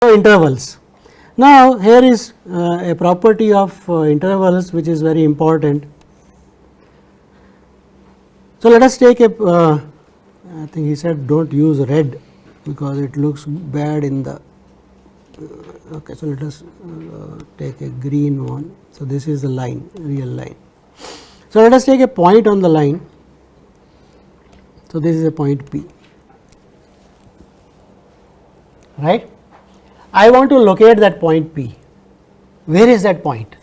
So, intervals. Now, here is a property of intervals which is very important. So, let us take a I think he said do not use red because it looks bad in the okay. So, let us take a green one. So, this is the line, real line. So, let us take a point on the line. So, this is a point P, right. I want to locate that point P. Where is that point?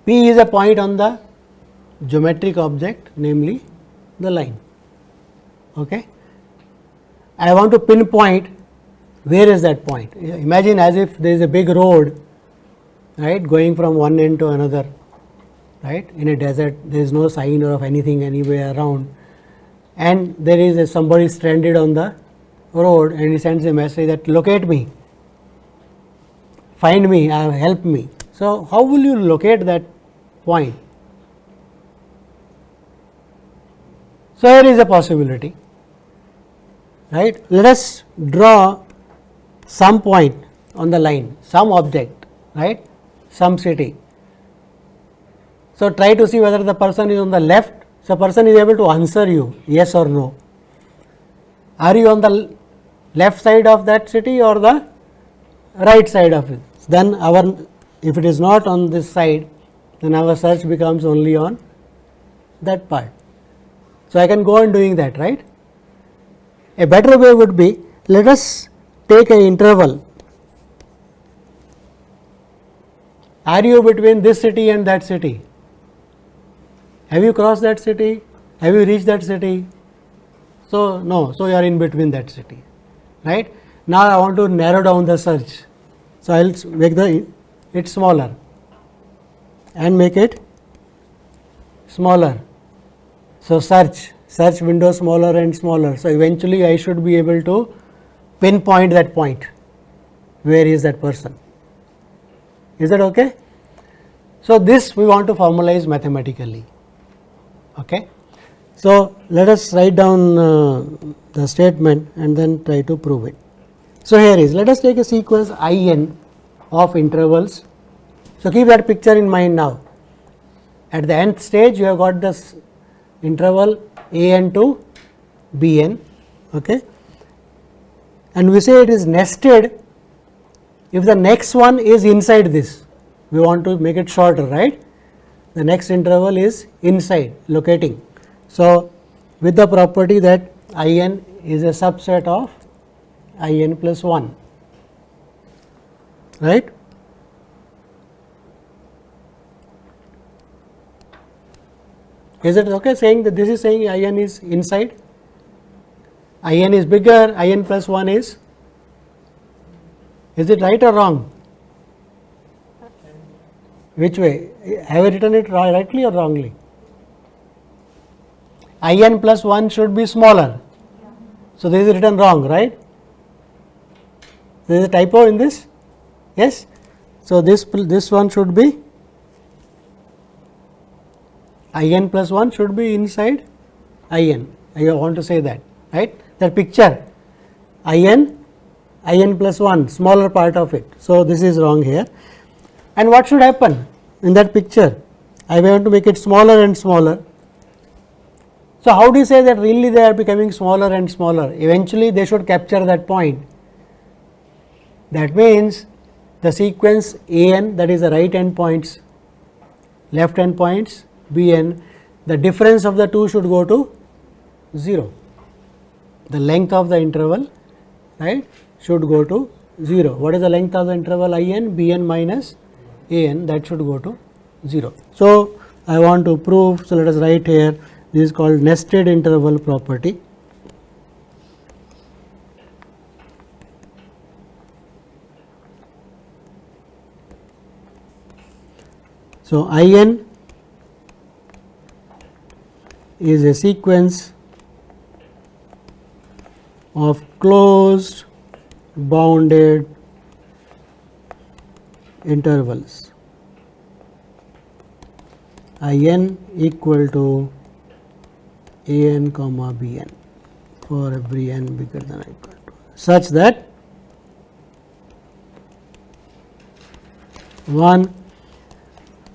P is a point on the geometric object, namely the line. Okay. I want to pinpoint where is that point. Imagine as if there is a big road, right, going from one end to another, right. In a desert, there is no sign of anything anywhere around, and there is somebody stranded on the road, and he sends a message that locate me, find me, help me. So, how will you locate that point? So, here is a possibility, right. Let us draw some point on the line, some object, right, some city. So, try to see whether the person is on the left. So, person is able to answer you yes or no. Are you on the left side of that city or the right side of it? Then our, if it is not on this side, then our search becomes only on that part. So, I can go on doing that, right. A better way would be, let us take an interval. Are you between this city and that city? Have you crossed that city? Have you reached that city? So, no. So, you are in between that city, right. Now, I want to narrow down the search. So, I will make it smaller and make it smaller. So, search window smaller and smaller. So, eventually, I should be able to pinpoint that point. Where is that person? Is that okay? So, this we want to formalize mathematically. Okay. So, let us write down the statement and then try to prove it. So, here is, let us take a sequence in of intervals. So, keep that picture in mind now. At the nth stage, you have got this interval an to bn, okay, and we say it is nested if the next one is inside this. We want to make it shorter, right. The next interval is inside, locating. So, with the property that in is a subset of in plus 1, right. Is it okay saying that this is saying in is inside? In is bigger, in plus 1 is it right or wrong? Which way? Have I written it rightly or wrongly? In plus 1 should be smaller. So, this is written wrong, right? There is a typo in this? Yes? So, this one should be in plus 1 should be inside in. I want to say that, right? That picture in plus 1, smaller part of it. So, this is wrong here. And what should happen in that picture? I want to make it smaller and smaller. So, how do you say that really they are becoming smaller and smaller? Eventually, they should capture that point. That means, the sequence an, that is the right hand points, left hand points bn, the difference of the two should go to 0. The length of the interval, right, should go to 0. What is the length of the interval in? Bn minus an, that should go to 0. So, I want to prove. So, let us write here, this is called nested interval property. So, in is a sequence of closed bounded intervals. In equal to an comma bn for every n bigger than or equal to such that 1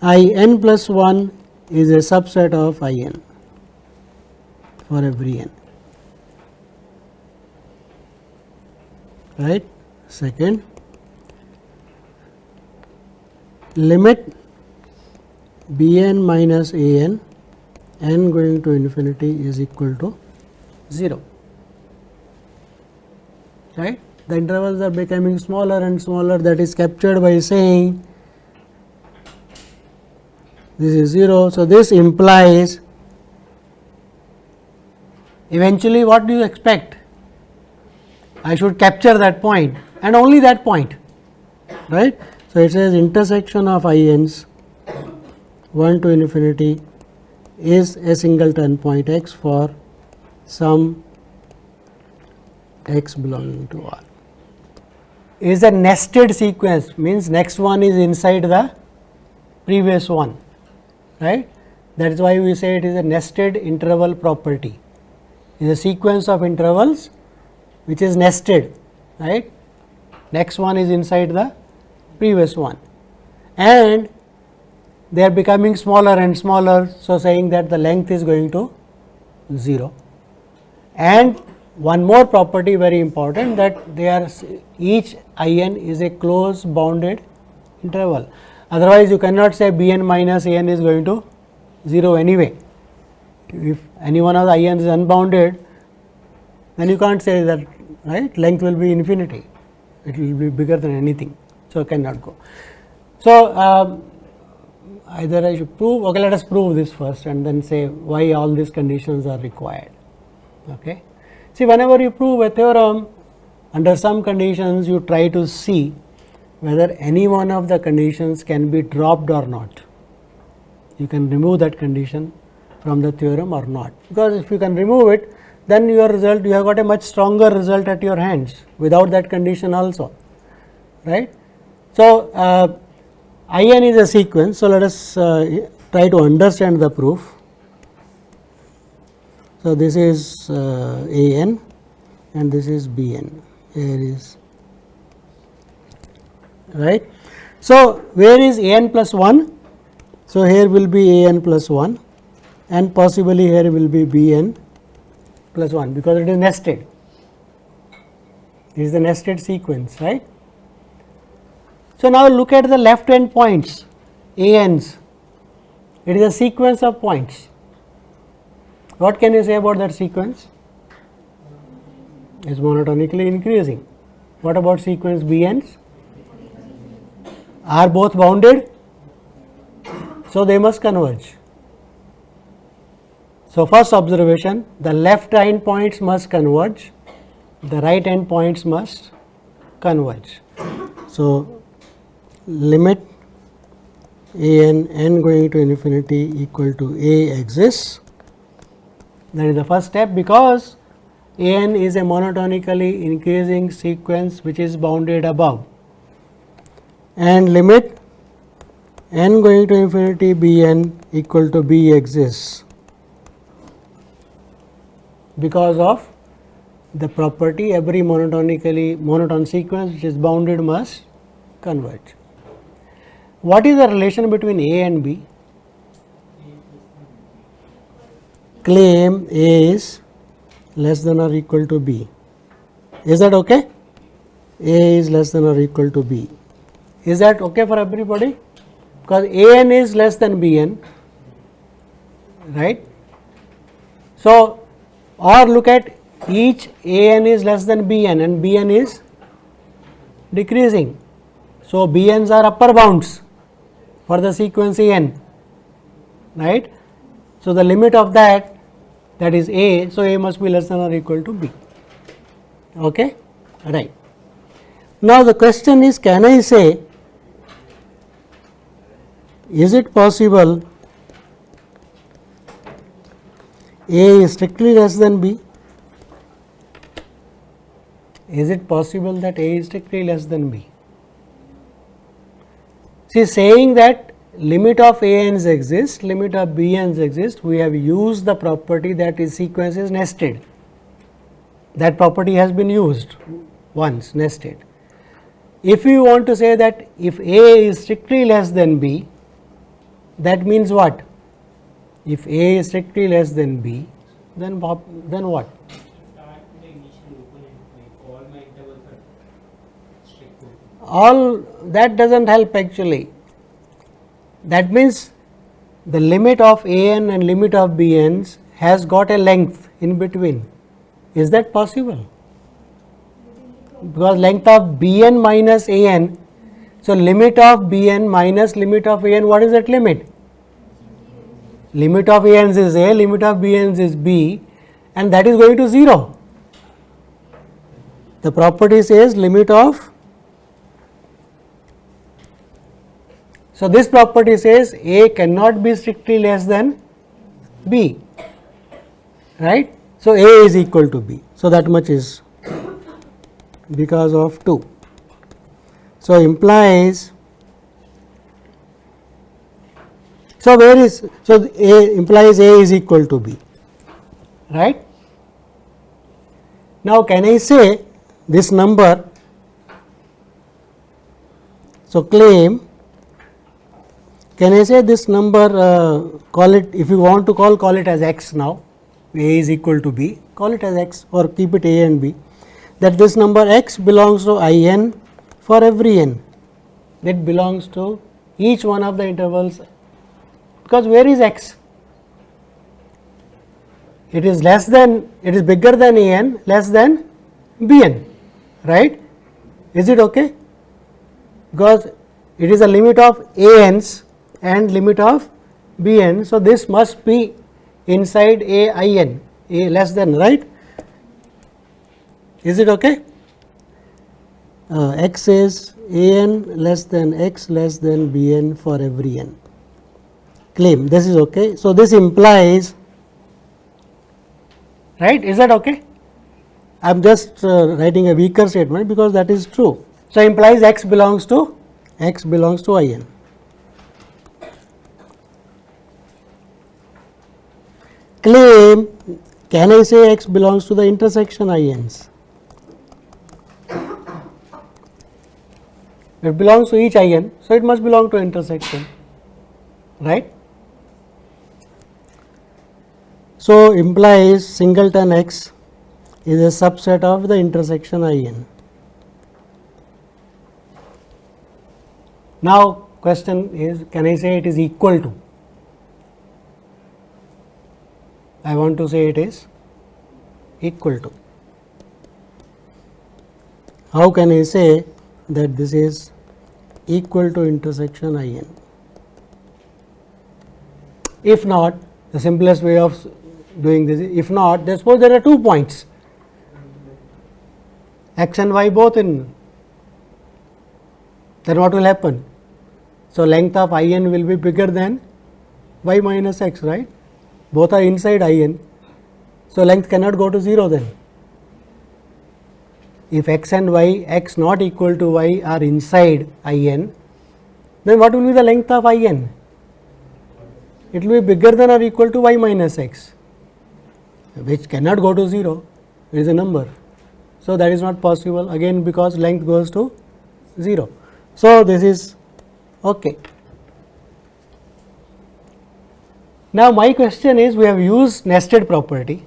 I n plus 1 is a subset of I n for every n, right. Second, limit b n minus a n, n going to infinity is equal to 0, right. The intervals are becoming smaller and smaller, that is captured by saying this is 0. So, this implies eventually what do you expect? I should capture that point and only that point, right. So, it says intersection of I n's 1 to infinity is a singleton point x for some x belonging to R. Is a nested sequence, means next one is inside the previous one, right. That is why we say it is a nested interval property. It is a sequence of intervals which is nested, right. Next one is inside the previous one and they are becoming smaller and smaller. So, saying that the length is going to 0, and one more property very important, that they are each I n is a close bounded interval. Otherwise, you cannot say b n minus a n is going to 0 anyway. If any one of the I n is unbounded, then you can't say that, right, length will be infinity, it will be bigger than anything. So, it cannot go. So, either I should prove, okay, let us prove this first and then say why all these conditions are required. Okay. See, whenever you prove a theorem, under some conditions you try to see whether any one of the conditions can be dropped or not. You can remove that condition from the theorem or not, because if you can remove it, then your result, you have got a much stronger result at your hands without that condition also, right. So, I n is a sequence. So, let us try to understand the proof. So, this is a n and this is b n, here is, right. So, where is a n plus 1? So, here will be a n plus 1 and possibly here will be b n plus 1, because it is nested. It is the nested sequence, right. So, now look at the left hand points, a n's, it is a sequence of points. What can you say about that sequence? It is monotonically increasing. What about sequence b n's? Are both bounded? So, they must converge. So, first observation, the left hand points must converge, the right hand points must converge. So, limit a n going to infinity equal to a exists. That is the first step, because a n is a monotonically increasing sequence which is bounded above, and limit n going to infinity b n equal to b exists because of the property every monotone sequence which is bounded must converge. What is the relation between a and b? Claim a is less than or equal to b. Is that okay? A is less than or equal to b. Is that okay for everybody? Because a n is less than b n, right. So, or look at each a n is less than b n and b n is decreasing. So, b n's are upper bounds for the sequence a n, right. So, the limit of that is a, so a must be less than or equal to b, okay, right. Now, the question is, can I say, is it possible a is strictly less than b? Is it possible that a is strictly less than b? See, saying that limit of a n's exists, limit of b n's exists, we have used the property that is sequence is nested. That property has been used. once nested. If you want to say that if A is strictly less than B, that means what? If A is strictly less than B, then what? Start with the initial loop and all my intervals are strict loop. All that doesn't help actually. That means the limit of an and limit of bn's has got a length in between. Is that possible? Because length of bn minus an, so limit of bn minus limit of an, what is that limit? Limit of an's is a, limit of bn's is b, and that is going to 0. The property says limit of, so this property says a cannot be strictly less than b, right? So a is equal to b, so that much is because of 2. So implies, so where is, so a implies a is equal to b, right? Now can I say this number, so claim, can I say this number, call it, if you want to call it as x now, a is equal to b, call it as x or keep it a and b, that this number x belongs to in for every n, it belongs to each one of the intervals, because where is x? It is less than, it is bigger than an, less than bn, right? Is it okay? Because it is a limit of an's and limit of bn, so this must be inside a in, a less than, right? Is it okay? X is an less than x less than bn for every n. Claim this is okay. So this implies, right? Is that okay? I am just writing a weaker statement because that is true. So implies x belongs to in. Claim, can I say x belongs to the intersection in's? It belongs to each in, so it must belong to intersection, right? So implies singleton x is a subset of the intersection in. Now question is, can I say it is equal to? I want to say it is equal to. How can I say that this is equal to intersection in? If not, the simplest way of doing this is, if not, suppose there are 2 points, x and y both in, then what will happen? So length of in will be bigger than y minus x, right? Both are inside in, so length cannot go to 0 then. If x and y, x not equal to y are inside in, then what will be the length of in? It will be bigger than or equal to y minus x, which cannot go to 0, it is a number. So that is not possible, again because length goes to 0. So this is okay. Now my question is, we have used nested property,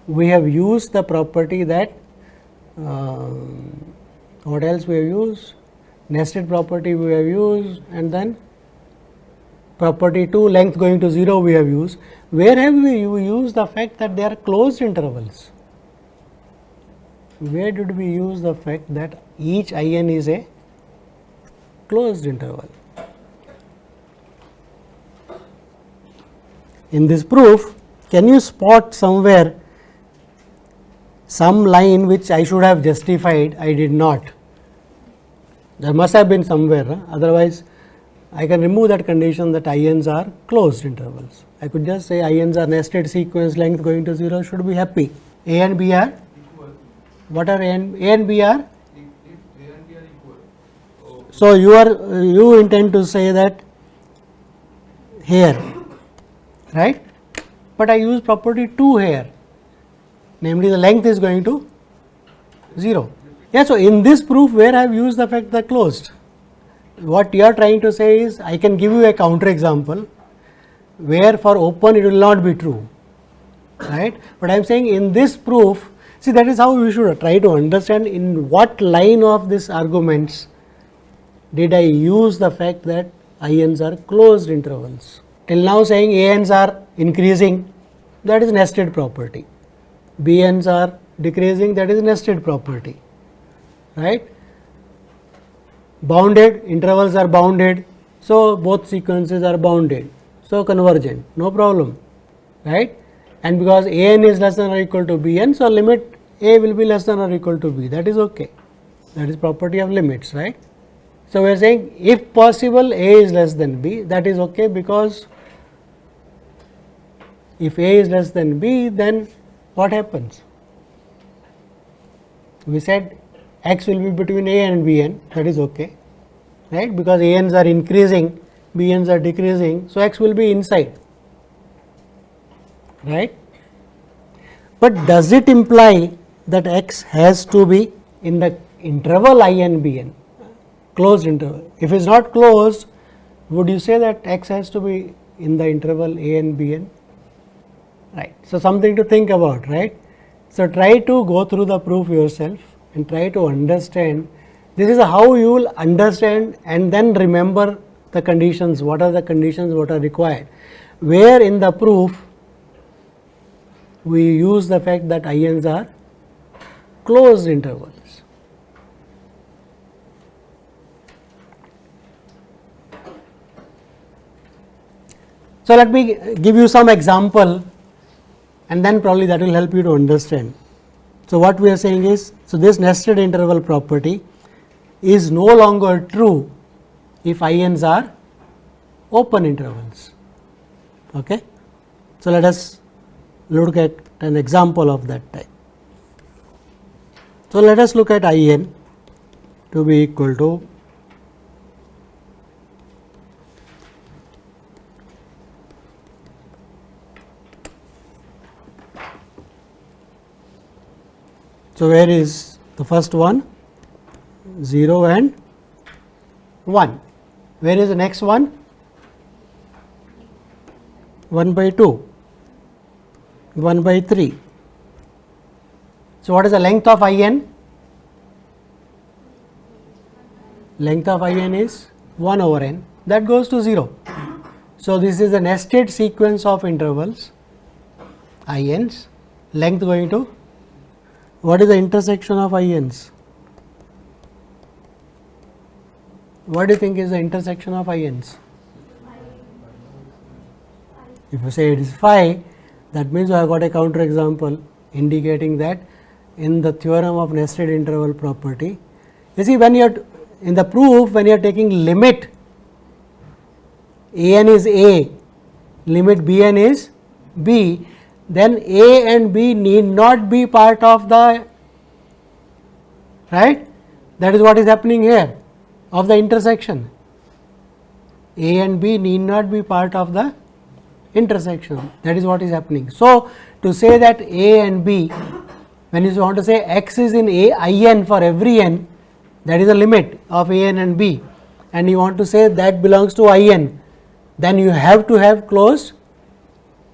we have used the property that, what else we have used? Nested property we have used, and then property 2, length going to 0 we have used. Where have we used the fact that they are closed intervals? Where did we use the fact that each in is a closed interval? In this proof, can you spot somewhere some line which I should have justified, I did not? There must have been somewhere, otherwise I can remove that condition that in's are closed intervals. I could just say in's are nested sequence, length going to 0, should be happy. A and B are equal. What are A and B are? If A and B are equal. So you intend to say that here, right? But I use property 2 here, namely the length is going to 0. Yeah, so in this proof where I have used the fact the closed, what you are trying to say is I can give you a counter example where for open it will not be true, right. But I am saying in this proof, see, that is how we should try to understand in what line of this arguments did I use the fact that INs are closed intervals. Till now saying ANs are increasing, that is nested property. BNs are decreasing, that is nested property, right. Bounded, intervals are bounded, so both sequences are bounded, so convergent, no problem, right. And because AN is less than or equal to BN, so limit A will be less than or equal to B, that is okay, that is property of limits, right. So we are saying if possible A is less than B, that is okay, because if A is less than B, then what happens? We said X will be between A and Bn, that is okay, right, because ANs are increasing, Bn's are decreasing, so X will be inside, right. But does it imply that X has to be in the interval In Bn, closed interval? If it is not closed, would you say that X has to be in the interval A and Bn? Right. So, something to think about, right. So, try to go through the proof yourself and try to understand. This is how you will understand and then remember the conditions, what are the conditions, what are required. Where in the proof we use the fact that INs are closed intervals. So, let me give you some example and then probably that will help you to understand. So, what we are saying is, so this nested interval property is no longer true if INs are open intervals. Okay. So, let us look at an example of that type. So, let us look at IN to be equal to so where is the first one? 0 and 1. Where is the next one? 1 by 2, 1 by 3. So, what is the length of IN? Length of IN is 1 over n, that goes to 0. So, this is a nested sequence of intervals INs, length going to, what is the intersection of INs? What do you think is the intersection of INs? If you say it is phi, that means I have got a counter example indicating that in the theorem of nested interval property, you see when you are in the proof, when you are taking limit AN is A, limit Bn is B, then A and B need not be part of the, right, that is what is happening here of the intersection. A and B need not be part of the intersection, that is what is happening. So, to say that A and B, when you want to say X is in A IN for every n, that is the limit of AN and B, and you want to say that belongs to IN, then you have to have closed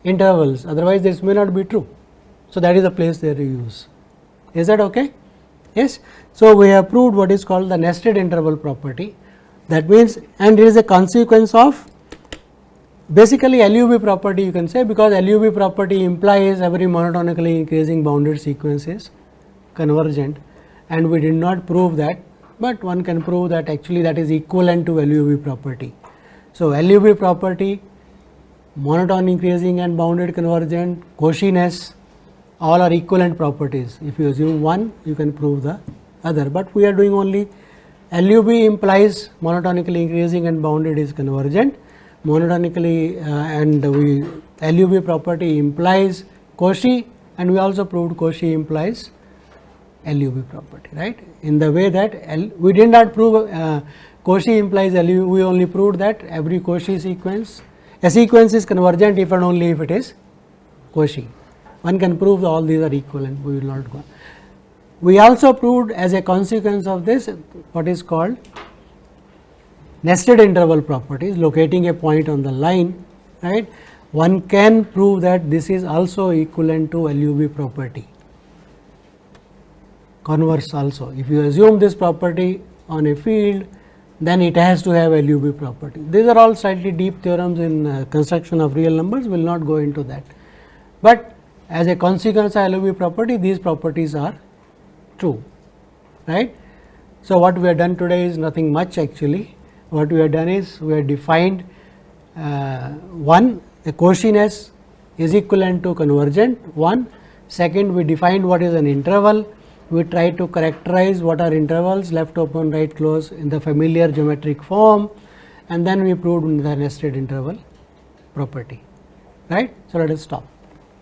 intervals, otherwise this may not be true. So, that is the place there you use. Is that okay? Yes. So, we have proved what is called the nested interval property. That means, and it is a consequence of basically LUB property, you can say, because LUB property implies every monotonically increasing bounded sequence is convergent, and we did not prove that, but one can prove that actually that is equivalent to LUB property. So, LUB property, monotone increasing and bounded convergent, Cauchy-ness, all are equivalent properties. If you assume one, you can prove the other, but we are doing only LUB implies monotonically increasing and bounded is convergent, monotonically and we LUB property implies Cauchy, and we also proved Cauchy implies LUB property, right. In the way that we did not prove Cauchy implies LUB, we only proved that every Cauchy sequence, a sequence is convergent if and only if it is Cauchy. One can prove all these are equivalent, we will not go. We also proved as a consequence of this what is called nested interval properties, locating a point on the line, right. One can prove that this is also equivalent to LUV property. Converse also, if you assume this property on a field, then it has to have LUV property. These are all slightly deep theorems in construction of real numbers, we will not go into that. But as a consequence of LUV property, these properties are true, right. So, what we have done today is nothing much actually. What we have done is we have defined one, a cosinus is equivalent to convergent, one. Second, we defined what is an interval. We try to characterize what are intervals, left open, right close in the familiar geometric form, and then we proved the nested interval property, right. So, let us stop.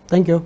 Thank you.